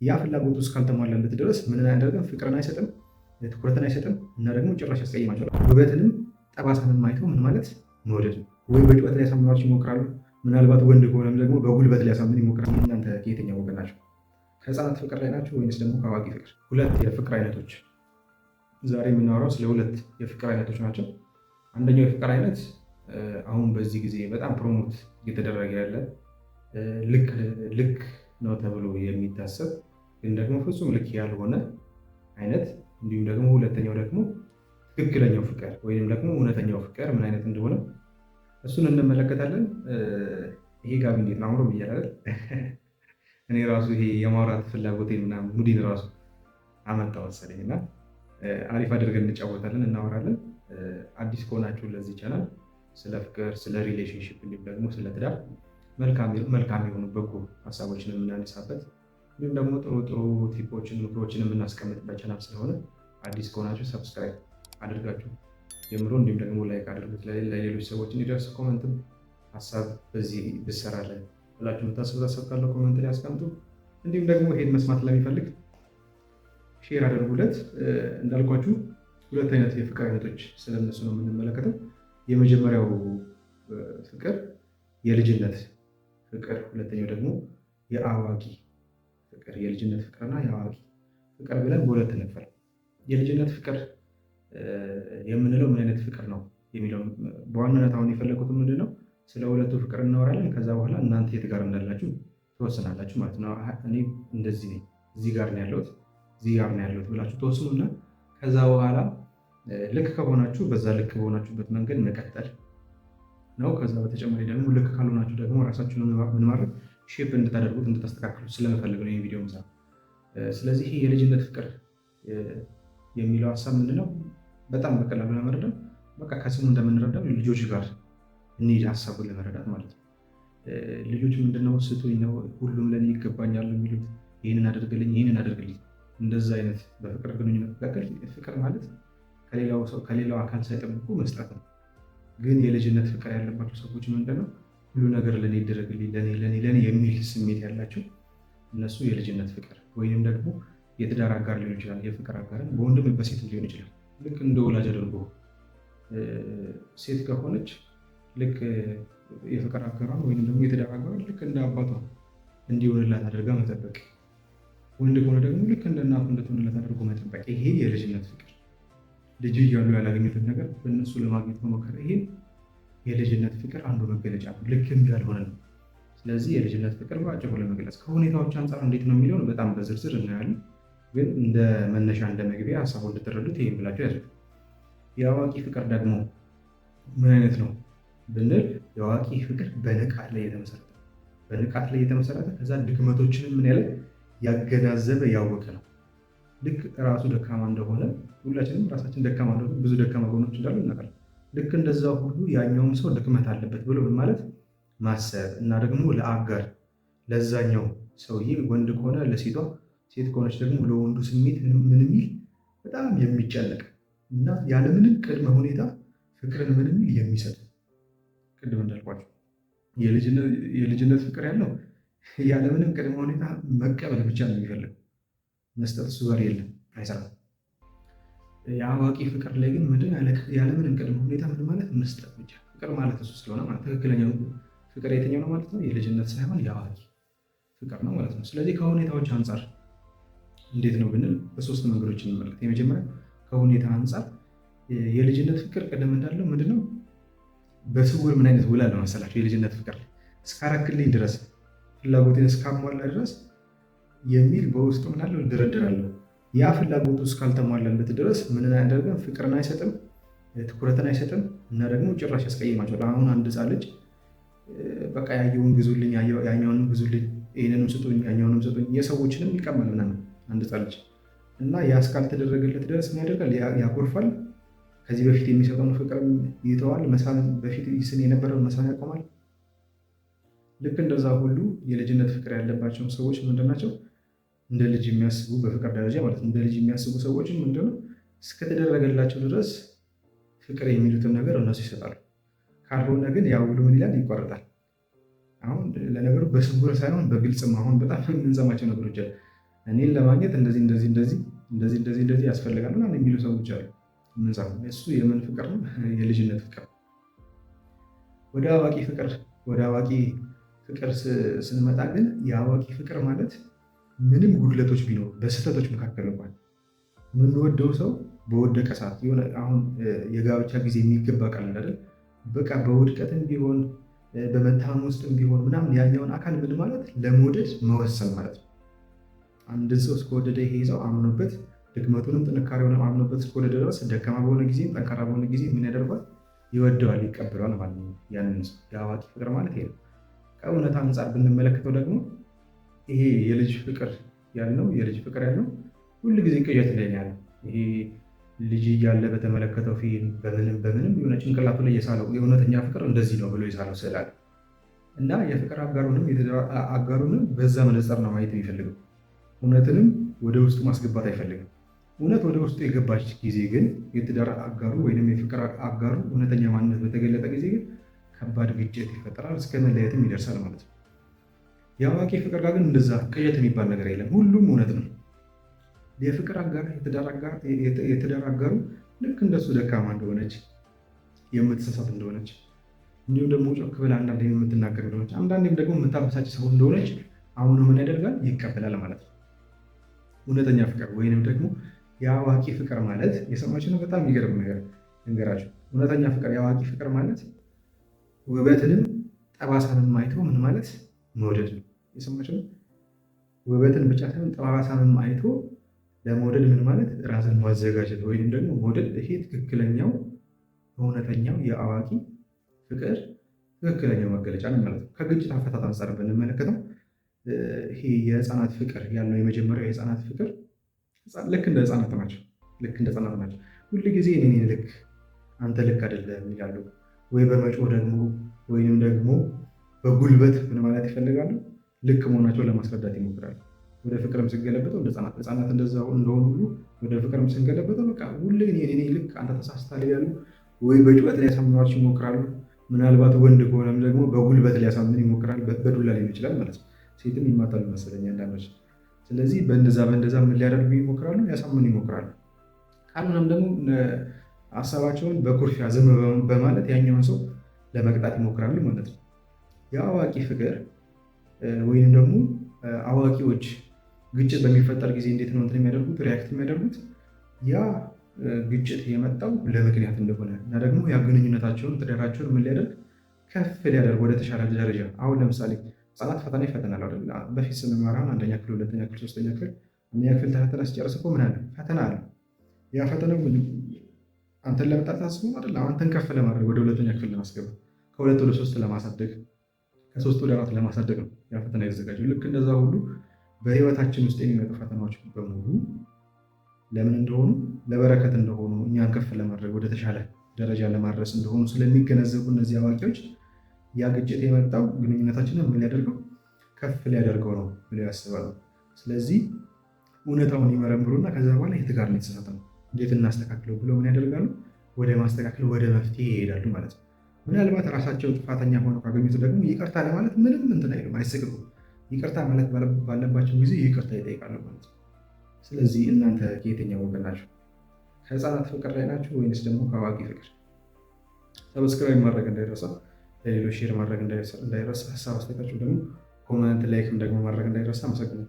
ያ ፍላጎቱ እስካልተሟላለት ድረስ ምንን አያደርግም? ፍቅርን አይሰጥም፣ ትኩረትን አይሰጥም እና ደግሞ ጭራሽ ያስቀይማቸዋል። ውበትንም ጠባሳንም አይተው ምን ማለት መውደድ ነው። ወይ በጩኸት ሊያሳምኗቸው ይሞክራሉ። ምናልባት ወንድ ከሆነም ደግሞ በጉልበት ሊያሳምን ይሞክራሉ። እናንተ ከየትኛው ወገን ናቸው? ከህፃናት ፍቅር ላይ ናቸው ወይንስ ደግሞ ከአዋቂ ፍቅር? ሁለት የፍቅር አይነቶች። ዛሬ የምናወራው ስለ ሁለት የፍቅር አይነቶች ናቸው። አንደኛው የፍቅር አይነት አሁን በዚህ ጊዜ በጣም ፕሮሞት እየተደረገ ያለ ልክ ነው ተብሎ የሚታሰብ ግን ደግሞ ፍጹም ልክ ያልሆነ አይነት፣ እንዲሁም ደግሞ ሁለተኛው ደግሞ ትክክለኛው ፍቅር ወይም ደግሞ እውነተኛው ፍቅር ምን አይነት እንደሆነ እሱን እንመለከታለን። ይሄ ጋቢ እንዴት ነው አምሮ ብያለሁ። እኔ ራሱ ይሄ የማውራት ፍላጎቴን ምናምን ሙዲን ራሱ አመጣ መሰለኝ እና አሪፍ አድርገን እንጫወታለን፣ እናወራለን። አዲስ ከሆናችሁ ለዚህ ቻናል ስለ ፍቅር፣ ስለ ሪሌሽንሽፕ እንዲሁም ደግሞ ስለ ትዳር መልካም የሆኑ በጎ ሀሳቦችን የምናነሳበት እንዲሁም ደግሞ ጥሩ ጥሩ ቲፖችን ምክሮችን የምናስቀምጥበት ቻናል ስለሆነ አዲስ ከሆናችሁ ሰብስክራይብ አድርጋችሁ ጀምሮ እንዲሁም ደግሞ ላይክ አድርጉት። ለሌሎች ሰዎች እንዲደርስ ኮመንትም ሀሳብ በዚህ ብሰራለን ብላችሁ የምታስቡት ሀሳብ ካለው ኮመንት ላይ አስቀምጡ። እንዲሁም ደግሞ ይሄን መስማት ለሚፈልግ ሼር አድርጉለት። እንዳልኳችሁ ሁለት አይነት የፍቅር አይነቶች ስለነሱ ነው የምንመለከተው። የመጀመሪያው ፍቅር የልጅነት ፍቅር፣ ሁለተኛው ደግሞ የአዋቂ ፍቅር። የልጅነት ፍቅርና የአዋቂ ፍቅር ብለን በሁለት እንክፈል። የልጅነት ፍቅር የምንለው ምን አይነት ፍቅር ነው የሚለው በዋናነት አሁን የፈለጉት ምንድን ነው? ስለ ሁለቱ ፍቅር እናወራለን። ከዛ በኋላ እናንተ የት ጋር እንዳላችሁ ትወስናላችሁ ማለት ነው። እኔ እንደዚህ ነኝ፣ እዚህ ጋር ነው ያለሁት፣ እዚህ ጋር ነው ያለሁት ብላችሁ ተወስኑና ከዛ በኋላ ልክ ከሆናችሁ በዛ ልክ በሆናችሁበት መንገድ መቀጠል ነው። ከዛ በተጨማሪ ደግሞ ልክ ካልሆናችሁ ደግሞ ራሳችሁን ምን ማድረግ ሼፕ እንድታደርጉት እንድታስተካክሉ ስለመፈለግ ነው ቪዲዮ ምሳ። ስለዚህ ይህ የልጅነት ፍቅር የሚለው ሀሳብ ምንድነው? በጣም በቀላሉ ለመረዳት በቃ ከስሙ እንደምንረዳው ልጆች ጋር እንሂድ ሀሳቡን ለመረዳት ማለት ነው። ልጆች ምንድነው ስጡኝ ነው፣ ሁሉም ለእኔ ይገባኛል የሚሉት፣ ይህንን አድርግልኝ፣ ይህንን አድርግልኝ። እንደዛ አይነት በፍቅር ግንኙነት መካከል ፍቅር ማለት ከሌላው አካል ሳይጠብቁ መስጠት ነው። ግን የልጅነት ፍቅር ያለባቸው ሰዎች ምንድነው ሁሉ ነገር ለእኔ ይደረግልኝ፣ ለእኔ የሚል ስሜት ያላቸው እነሱ የልጅነት ፍቅር ወይም ደግሞ የትዳር አጋር ሊሆን ይችላል። የፍቅር አጋርን በወንድም በሴትም ሊሆን ይችላል። ልክ እንደ ወላጅ አድርጎ ሴት ከሆነች ልክ የፍቅር አጋሯን ወይም ደግሞ የትዳር አጋሯን ልክ እንደ አባቷ እንዲሆንላት አድርጋ መጠበቅ፣ ወንድ ከሆነ ደግሞ ልክ እንደ እናቱ እንደትሆንላት አድርጎ መጠበቅ። ይሄ የልጅነት ፍቅር። ልጅ እያሉ ያላገኙትን ነገር በእነሱ ለማግኘት መሞከር፣ ይሄ የልጅነት ፍቅር አንዱ መገለጫ ነው። ልክም ያልሆነ ነው። ስለዚህ የልጅነት ፍቅር በአጭሩ ለመግለጽ ከሁኔታዎች አንጻር እንዴት ነው የሚለውን በጣም በዝርዝር እናያለን። ግን እንደ መነሻ እንደ መግቢያ ሀሳቡ እንድትረዱት ይህም ብላችሁ ያደርግ። የአዋቂ ፍቅር ደግሞ ምን አይነት ነው ብንል የአዋቂ ፍቅር በንቃት ላይ የተመሰረተ ከዛ ድክመቶችንም ምን ያለ ያገናዘበ ያወቀ ነው። ልክ ራሱ ደካማ እንደሆነ ሁላችንም ራሳችን ደካማ እንደሆነ ብዙ ደካማ ጎኖች እንዳሉ እናውቃለን። ልክ እንደዛ ሁሉ ያኛውም ሰው ድክመት አለበት ብሎ ማለት ማሰብ እና ደግሞ ለአጋር ለዛኛው ሰውዬ ወንድ ከሆነ ለሴቷ፣ ሴት ከሆነች ደግሞ ለወንዱ ስሜት ምን የሚል በጣም የሚጨነቅ እና ያለምንም ቅድመ ሁኔታ ፍቅርን ምን የሚል የሚሰጥ። ቅድም እንዳልኳቸው የልጅነት ፍቅር ያለው ያለምንም ቅድመ ሁኔታ መቀበል ብቻ ነው የሚፈልግ፣ መስጠት እሱ ጋር የለም፣ አይሰራም። የአዋቂ ፍቅር ላይ ግን ምንድን ያለምንም ቅድመ ሁኔታ ምን ማለት መስጠት ብቻ። ፍቅር ማለት እሱ ስለሆነ ማለት ትክክለኛው ፍቅር የትኛው ነው ማለት ነው? የልጅነት ሳይሆን የአዋቂ ፍቅር ነው ማለት ነው። ስለዚህ ከሁኔታዎች አንጻር እንዴት ነው ብንል በሶስት መንገዶች እንመልከት። የመጀመሪያ ከሁኔታ አንጻር የልጅነት ፍቅር ቅድም እንዳለው ምንድነው በስውር ምን አይነት ውል አለ መሰላችሁ? የልጅነት ፍቅር እስካረክልኝ ድረስ ፍላጎቴን እስካሟላ ድረስ የሚል በውስጡ ምን አለው? ድርድር አለው። ያ ፍላጎቱ እስካልተሟላለት ድረስ ምን አያደርግም? ፍቅርን አይሰጥም፣ ትኩረትን አይሰጥም እና ደግሞ ጭራሽ ያስቀይማቸዋል። አሁን አንድ ሕፃን ልጅ በቃ ያየውን ግዙልኝ፣ ያኛውንም ግዙልኝ፣ ይህንንም ስጡኝ፣ ያኛውንም ስጡኝ፣ የሰዎችንም ይቀማል ምናምን አንድ ሕፃን ልጅ እና ያ እስካልተደረገለት ድረስ ምን ያደርጋል? ያኮርፋል። ከዚህ በፊት የሚሰጠውን ፍቅርም ይተዋል። መሳም በፊት ይስን የነበረውን መሳም ያቆማል። ልክ እንደዛ ሁሉ የልጅነት ፍቅር ያለባቸው ሰዎች ምንድናቸው? እንደ ልጅ የሚያስቡ በፍቅር ደረጃ ማለት እንደ ልጅ የሚያስቡ ሰዎች ምንድነው እስከተደረገላቸው ድረስ ፍቅር የሚሉትን ነገር እነሱ ይሰጣሉ። ካልሆነ ግን ያ ሁሉ ምን ይላል? ይቋረጣል። አሁን ለነገሩ በስውር ሳይሆን በግልጽም አሁን በጣም የምንሰማቸው ነገሮች አሉ። እኔን ለማግኘት እንደዚህ እንደዚህ እንደዚህ እንደዚህ እንደዚህ እንደዚህ ያስፈልጋል ምናምን የሚሉ ሰዎች አሉ። እሱ የምን ፍቅር ነው? የልጅነት ፍቅር። ወደ አዋቂ ፍቅር ስንመጣ ግን የአዋቂ ፍቅር ማለት ምንም ጉድለቶች ቢኖሩ በስህተቶች መካከል እንኳን የምንወደው ሰው በወደቀ ሰዓት የሆነ አሁን የጋብቻ ጊዜ የሚገባ ቃል አይደል? በቃ በውድቀትም ቢሆን በመታመም ውስጥም ቢሆን ምናምን ያኛውን አካል ምን ማለት ለመውደድ መወሰን ማለት ነው። አንድን ሰው እስከወደደ ይሄ ሰው አምኖበት ድክመቱንም ጥንካሬውንም አምኖበት እስከወደደ ድረስ ደካማ በሆነ ጊዜ ጠንካራ በሆነ ጊዜ ምን ያደርጓል? ይወደዋል፣ ይቀበለዋል ማለት ነው። ያንን ሰው የአዋቂ ፍቅር ማለት ይሄ ነው። ከእውነት አንጻር ብንመለከተው ደግሞ ይሄ የልጅ ፍቅር ያልነው ሁል ጊዜ ቅዠት ላይ ነው ያለው። ይሄ ልጅ እያለ በተመለከተው ፊልም በምንም የሆነ ጭንቅላቱ ላይ የሳለው የእውነተኛ ፍቅር እንደዚህ ነው ብሎ የሳለው ስዕል አለ እና የፍቅር አጋሩንም በዛ መነጽር ነው ማየት የሚፈልገው። እውነትንም ወደ ውስጡ ማስገባት አይፈልግም። እውነት ወደ ውስጡ የገባች ጊዜ ግን የትዳር አጋሩ ወይም የፍቅር አጋሩ እውነተኛ ማንነት በተገለጠ ጊዜ ግን ከባድ ግጭት ይፈጠራል፣ እስከ መለያየትም ይደርሳል ማለት ነው። የአዋቂ ፍቅር ጋር ግን እንደዛ ቅዠት የሚባል ነገር የለም። ሁሉም እውነት ነው። የፍቅር አጋር የትዳር አጋሩ ልክ እንደሱ ደካማ እንደሆነች፣ የምትሳሳት እንደሆነች፣ እንዲሁም ደግሞ ጮክ ብላ አንዳንዴ የምትናገር እንደሆነች፣ አንዳንዴም ደግሞ የምታበሳጭ ሰው እንደሆነች አሁኑ ምን ያደርጋል? ይቀበላል ማለት ነው። እውነተኛ ፍቅር ወይንም ደግሞ የአዋቂ ፍቅር ማለት የሰማችሁ ነው። በጣም የሚገርም ነገር እንገራችሁ። እውነተኛ ፍቅር የአዋቂ ፍቅር ማለት ውበትንም ጠባሳንም አይቶ ምን ማለት መውደድ ነው። የሰማችሁ ነው። ውበትን ብቻ ሳይሆን ጠባሳንም አይቶ ለመውደድ ምን ማለት ራስን ማዘጋጀት ወይም ደግሞ መውደድ። ይሄ ትክክለኛው እውነተኛው የአዋቂ ፍቅር ትክክለኛው መገለጫ ነው ማለት ነው። ከግጭት አፈታት አንጻር ብንመለከተው ይሄ የህፃናት ፍቅር ያለው የመጀመሪያው የህፃናት ፍቅር ልክ እንደ ህፃናት ናቸው። ሁል ጊዜ እኔ ልክ አንተ ልክ አይደለም ይላሉ። ወይ በመጮህ ደግሞ ወይም ደግሞ በጉልበት ምን ማለት ይፈልጋሉ? ልክ መሆናቸውን ለማስረዳት ይሞክራሉ። ወደ ፍቅርም ስንገለበጠው ህፃናት እንደዛው እንደሆኑ ሁሉ ወደ ፍቅርም ስንገለበጠው በቃ ሁሌ እኔ ልክ አንተ ተሳስተሃል ይላሉ። ወይ በጩኸት ሊያሳምኗቸው ይሞክራሉ። ምናልባት ወንድ ከሆነም ደግሞ በጉልበት ሊያሳምን ይሞክራል። በዱላ ሊሆን ይችላል ማለት ነው። ሴትም ይማታሉ መሰለኝ አንዳንዶች። ስለዚህ በእንደዛ ምን ሊያደርጉ ይሞክራሉ? ያሳምኑ ይሞክራሉ። ካልሆነም ደግሞ ሀሳባቸውን በኩርፊያ ዝም በማለት ያኛውን ሰው ለመቅጣት ይሞክራሉ ማለት ነው። የአዋቂ ፍቅር ወይም ደግሞ አዋቂዎች ግጭት በሚፈጠር ጊዜ እንዴት ነው እንትን የሚያደርጉት? ሪያክት የሚያደርጉት ያ ግጭት የመጣው ለምክንያት እንደሆነ እና ደግሞ ያ ግንኙነታቸውን ትዳራቸውን ምን ሊያደርግ ከፍ ሊያደርግ ወደ ተሻለ ደረጃ። አሁን ለምሳሌ ህጻናት ፈተና ይፈተናሉ አይደል? በፊት ስንማር አሁን አንደኛ ክፍል፣ ሁለተኛ ክፍል፣ ሶስተኛ ክፍል፣ አንደኛ ክፍል ተፈተና ሲጨርስ እኮ ምን አለ? ፈተና አለ። ያ ፈተናው አንተን ለመጣት ታስቦ አይደል? አንተን ከፍ ለማድረግ ወደ ሁለተኛ ክፍል ለማስገባት፣ ከሁለት ወደ ሶስት ለማሳደግ፣ ከሶስት ወደ አራት ለማሳደግ ነው ያ ፈተና የተዘጋጀው። ልክ እንደዛ ሁሉ በህይወታችን ውስጥ የሚመጡ ፈተናዎች በሙሉ ለምን እንደሆኑ ለበረከት እንደሆኑ እኛን ከፍ ለማድረግ ወደ ተሻለ ደረጃ ለማድረስ እንደሆኑ ስለሚገነዘቡ እነዚህ አዋቂዎች ያ ግጭት የመጣው ግንኙነታችንን ምን ሊያደርገው ከፍ ሊያደርገው ነው ብለው ያስባሉ። ስለዚህ እውነታውን ይመረምሩና ከዛ በኋላ የት ጋር ነው የተሳሳተው እንዴት እናስተካክለው ብለው ምን ያደርጋሉ? ወደ ማስተካከል ወደ መፍትሄ ይሄዳሉ ማለት ነው። ምናልባት ራሳቸው ጥፋተኛ ሆነው ካገኙት ደግሞ ይቅርታ ለማለት ምንም እንትን አይሉም፣ አይሰቅቁም። ይቅርታ ማለት ባለባቸው ጊዜ ይቅርታ ይጠይቃሉ ማለት ነው። ስለዚህ እናንተ ከየትኛው ወገን ናችሁ? ከህፃናት ፍቅር ላይ ናችሁ ወይንስ ደግሞ ከአዋቂ ፍቅር? ሰብስክራይብ ማድረግ እንዳይረሳ፣ ለሌሎች ሼር ማድረግ እንዳይረሳ፣ ሀሳብ አስተያየታችሁ ደግሞ ኮመንት ላይክም ደግሞ ማድረግ እንዳይረሳ። አመሰግናለሁ።